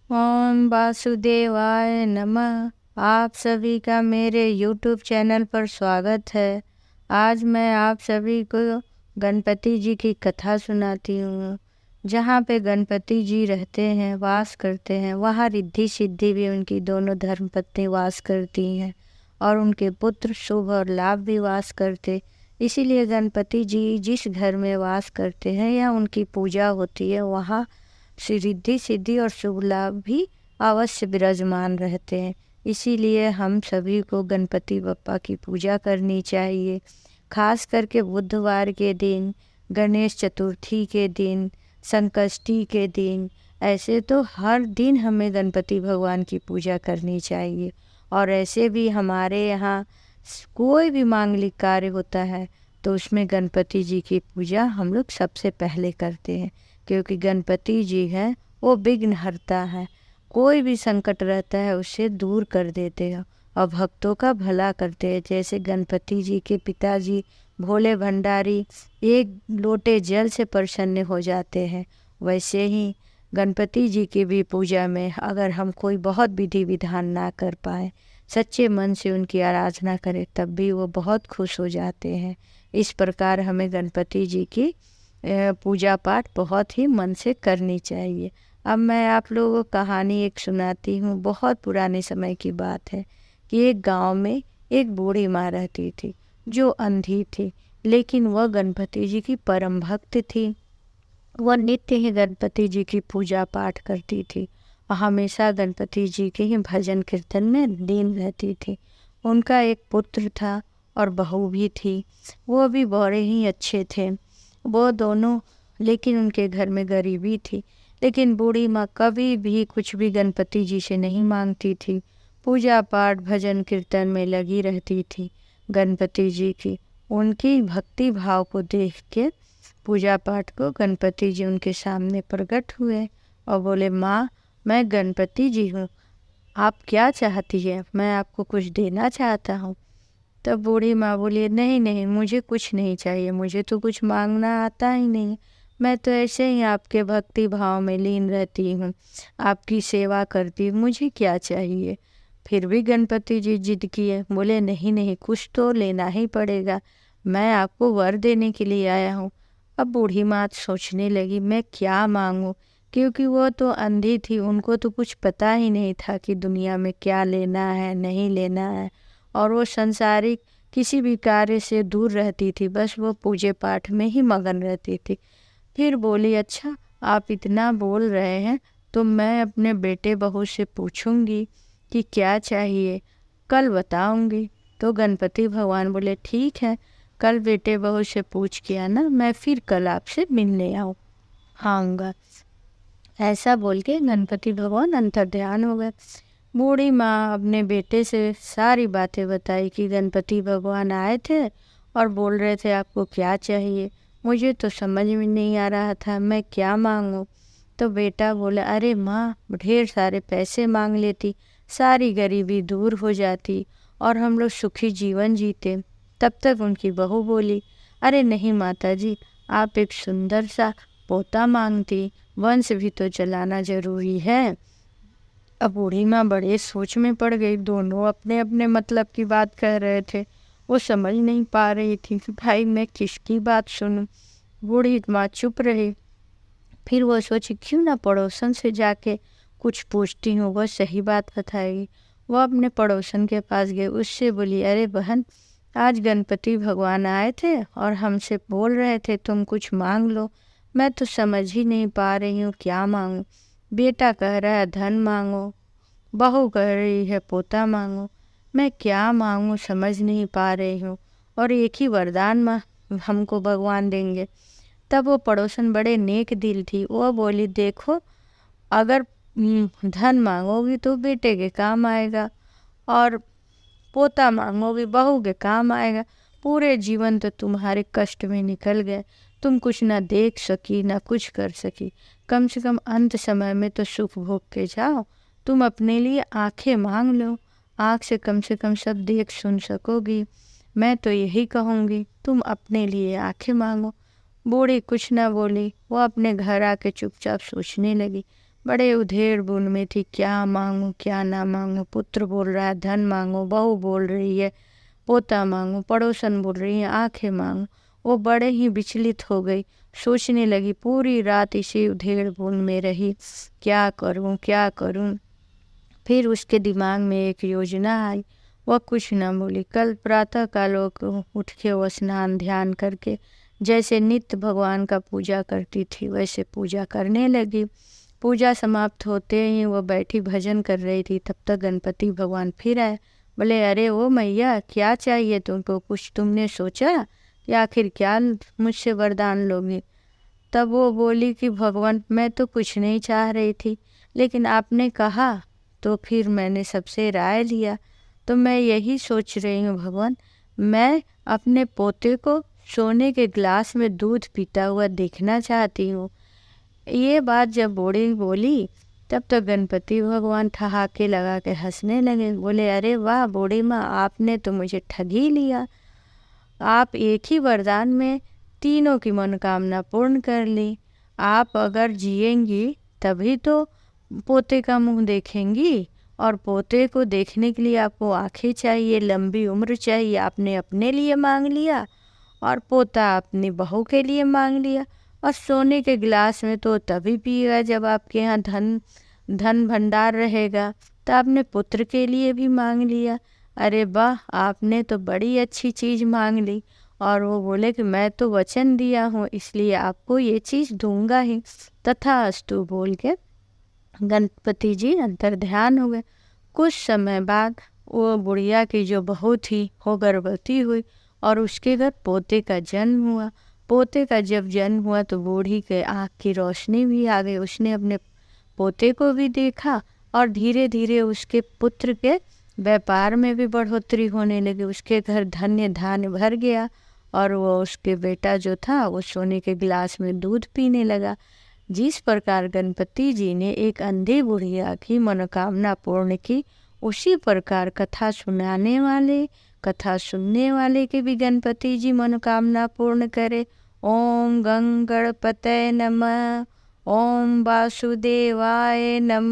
ओम वासुदेवाय नमः। आप सभी का मेरे YouTube चैनल पर स्वागत है। आज मैं आप सभी को गणपति जी की कथा सुनाती हूँ। जहाँ पे गणपति जी रहते हैं, वास करते हैं, वहाँ रिद्धि सिद्धि भी उनकी दोनों धर्मपत्नी वास करती हैं और उनके पुत्र शुभ और लाभ भी वास करते। इसीलिए गणपति जी जिस घर में वास करते हैं या उनकी पूजा होती है, वहाँ श्री रिद्धि सिद्धि और शुभ लाभ भी अवश्य विराजमान रहते हैं। इसीलिए हम सभी को गणपति बप्पा की पूजा करनी चाहिए। खास करके बुधवार के दिन, गणेश चतुर्थी के दिन, संकष्टी के दिन, ऐसे तो हर दिन हमें गणपति भगवान की पूजा करनी चाहिए। और ऐसे भी हमारे यहाँ कोई भी मांगलिक कार्य होता है तो उसमें गणपति जी की पूजा हम लोग सबसे पहले करते हैं, क्योंकि गणपति जी हैं वो विघ्नहर्ता है। कोई भी संकट रहता है उससे दूर कर देते हैं और भक्तों का भला करते हैं। जैसे गणपति जी के पिताजी भोले भंडारी एक लोटे जल से प्रसन्न हो जाते हैं, वैसे ही गणपति जी की भी पूजा में अगर हम कोई बहुत विधि विधान ना कर पाए, सच्चे मन से उनकी आराधना करें, तब भी वो बहुत खुश हो जाते हैं। इस प्रकार हमें गणपति जी की पूजा पाठ बहुत ही मन से करनी चाहिए। अब मैं आप लोगों को कहानी एक सुनाती हूँ। बहुत पुराने समय की बात है कि एक गांव में एक बूढ़ी माँ रहती थी जो अंधी थी, लेकिन वह गणपति जी की परम भक्त थी। वह नित्य ही गणपति जी की पूजा पाठ करती थी और हमेशा गणपति जी के ही भजन कीर्तन में लीन रहती थी। उनका एक पुत्र था और बहू भी थी। वो भी बड़े ही अच्छे थे वो दोनों, लेकिन उनके घर में गरीबी थी। लेकिन बूढ़ी माँ कभी भी कुछ भी गणपति जी से नहीं मांगती थी, पूजा पाठ भजन कीर्तन में लगी रहती थी। गणपति जी की उनकी भक्ति भाव को देख के पूजा पाठ को गणपति जी उनके सामने प्रकट हुए और बोले, माँ मैं गणपति जी हूँ, आप क्या चाहती है? मैं आपको कुछ देना चाहता हूँ। तब बूढ़ी माँ बोली, नहीं नहीं, मुझे कुछ नहीं चाहिए, मुझे तो कुछ मांगना आता ही नहीं। मैं तो ऐसे ही आपके भक्ति भाव में लीन रहती हूँ, आपकी सेवा करती हूँ, मुझे क्या चाहिए? फिर भी गणपति जी जिद किए, बोले नहीं नहीं, कुछ तो लेना ही पड़ेगा, मैं आपको वर देने के लिए आया हूँ। अब बूढ़ी माँ सोचने लगी, मैं क्या मांगूँ, क्योंकि वो तो अंधी थी, उनको तो कुछ पता ही नहीं था कि दुनिया में क्या लेना है नहीं लेना है। और वो संसारिक किसी भी कार्य से दूर रहती थी, बस वो पूजे पाठ में ही मगन रहती थी। फिर बोली, अच्छा आप इतना बोल रहे हैं तो मैं अपने बेटे बहू से पूछूंगी कि क्या चाहिए, कल बताऊंगी। तो गणपति भगवान बोले, ठीक है, कल बेटे बहू से पूछ के आना, मैं फिर कल आपसे मिलने आऊँगा। ऐसा बोल के गणपति भगवान अंतर्ध्यान हो गए। बूढ़ी माँ अपने बेटे से सारी बातें बताई कि गणपति भगवान आए थे और बोल रहे थे आपको क्या चाहिए। मुझे तो समझ में नहीं आ रहा था मैं क्या मांगूं। तो बेटा बोला, अरे माँ ढेर सारे पैसे मांग लेती, सारी गरीबी दूर हो जाती और हम लोग सुखी जीवन जीते। तब तक उनकी बहू बोली, अरे नहीं माता जी, आप एक सुंदर सा पोता मांगती, वंश भी तो चलाना जरूरी है। अब बूढ़ी माँ बड़े सोच में पड़ गई। दोनों अपने अपने मतलब की बात कह रहे थे, वो समझ नहीं पा रही थी कि भाई मैं किसकी बात सुनूं। बूढ़ी माँ चुप रही। फिर वो सोची, क्यों ना पड़ोसन से जाके कुछ पूछती हूँ, वह सही बात बताएगी। वह अपने पड़ोसन के पास गए, उससे बोली, अरे बहन, आज गणपति भगवान आए थे और हमसे बोल रहे थे तुम कुछ मांग लो। मैं तो समझ ही नहीं पा रही हूँ क्या मांगूं। बेटा कह रहा है धन मांगो, बहू कह रही है पोता मांगो, मैं क्या मांगूं समझ नहीं पा रही हूँ। और एक ही वरदान हमको भगवान देंगे। तब वो पड़ोसन बड़े नेक दिल थी, वो बोली, देखो अगर धन मांगोगी तो बेटे के काम आएगा और पोता मांगोगी बहू के काम आएगा। पूरे जीवन तो तुम्हारे कष्ट में निकल गए, तुम कुछ ना देख सकी ना कुछ कर सकी, कम से कम अंत समय में तो सुख भोग के जाओ। तुम अपने लिए आंखें मांग लो, आँख से कम सब देख सुन सकोगी। मैं तो यही कहूँगी, तुम अपने लिए आंखें मांगो। बूढ़ी कुछ ना बोली, वो अपने घर आके चुपचाप सोचने लगी। बड़े उधेड़-बुन में थी, क्या मांगूं क्या ना मांगूं। पुत्र बोल रहा है धन मांगो, बहू बोल रही है पोता मांगो, पड़ोसन बोल रही है आंखें मांगो। वो बड़े ही विचलित हो गई, सोचने लगी। पूरी रात इसी उधेड़-बुन में रही, क्या करूं क्या करूं। फिर उसके दिमाग में एक योजना आई। वह कुछ न बोली। कल प्रातः काल उठ के वो स्नान ध्यान करके जैसे नित्य भगवान का पूजा करती थी वैसे पूजा करने लगी। पूजा समाप्त होते ही वो बैठी भजन कर रही थी। तब तक गणपति भगवान फिर आए। बोले, अरे ओ मैया, क्या चाहिए तुमको? कुछ तुमने सोचा कि आखिर क्या मुझसे वरदान लोगी? तब वो बोली कि भगवान, मैं तो कुछ नहीं चाह रही थी, लेकिन आपने कहा तो फिर मैंने सबसे राय लिया। तो मैं यही सोच रही हूँ भगवान, मैं अपने पोते को सोने के गिलास में दूध पीता हुआ देखना चाहती हूँ। ये बात जब बूढ़ी बोली तब तो गणपति भगवान ठहाके लगा के हंसने लगे। बोले, अरे वाह बूढ़ी माँ, आपने तो मुझे ठग ही लिया। आप एक ही वरदान में तीनों की मनोकामना पूर्ण कर ली। आप अगर जिएंगी तभी तो पोते का मुंह देखेंगी, और पोते को देखने के लिए आपको आंखें चाहिए, लंबी उम्र चाहिए। आपने अपने लिए मांग लिया और पोता अपनी बहू के लिए मांग लिया। और सोने के गिलास में तो तभी पिएगा जब आपके यहाँ धन धन भंडार रहेगा। तो आपने पुत्र के लिए भी मांग लिया। अरे वाह, आपने तो बड़ी अच्छी चीज़ मांग ली। और वो बोले कि मैं तो वचन दिया हूँ, इसलिए आपको ये चीज़ दूंगा ही। तथास्तु बोल के गणपति जी अंतर ध्यान हो गए। कुछ समय बाद वो बुढ़िया की जो बहू थी वो गर्भवती हुई और उसके घर पोते का जन्म हुआ। पोते का जब जन्म हुआ तो बूढ़ी के आँख की रोशनी भी आ गई। उसने अपने पोते को भी देखा और धीरे धीरे उसके पुत्र के व्यापार में भी बढ़ोतरी होने लगी। उसके घर धन्य धान्य भर गया और वो उसके बेटा जो था वो सोने के गिलास में दूध पीने लगा। जिस प्रकार गणपति जी ने एक अंधी बुढ़िया की मनोकामना पूर्ण की, उसी प्रकार कथा सुनने वाले की भी गणपति जी मनोकामना पूर्ण करे। ओम गं गणपतये नमः। ओम वासुदेवाय नमः।